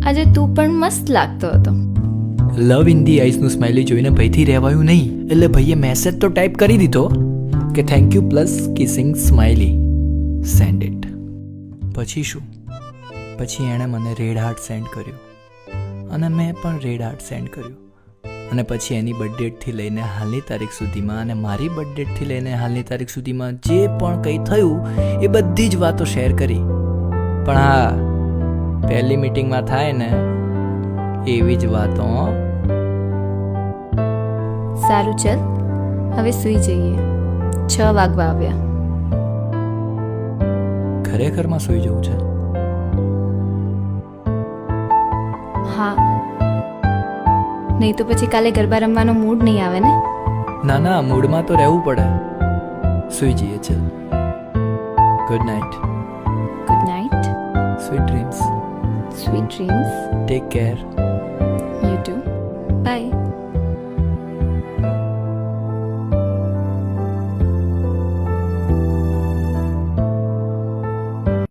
આજે તું પણ મસ્ત લાગતો હતો. લવ ઇન ધી આઈસનું સ્માઇલી જોઈને ભયથી રહેવાયું નહીં, એટલે ભાઈએ મેસેજ તો ટાઈપ કરી દીધો કે thank you plus kissing smiley, send it. પછી શું? પછી એણે મને રેડ હાર્ટ સેન્ડ કર્યો અને મેં પણ રેડ હાર્ટ સેન્ડ કર્યું. અને પછી એની બર્થડેટથી લઈને હાલની તારીખ સુધીમાં અને મારી બર્થડેટથી લઈને હાલની તારીખ સુધીમાં જે પણ કંઈ થયું એ બધી જ વાતો શેર કરી. પણ હા, પહેલી મીટિંગમાં થાય ને એવી જ વાતો. સારું, ચલ હવે સૂઈ જઈએ. 6 વાગવા આવ્યા. ખરેખરમાં સૂઈ જવું છે? હા, નહીં તો પછી કાલે ગરબા રમવાનો મૂડ નહીં આવે ને. ના ના, મૂડમાં તો રહેવું પડે. સૂઈ જઈએ, ચલ. Good night. Good night. Sweet dreams. Sweet dreams. Take care.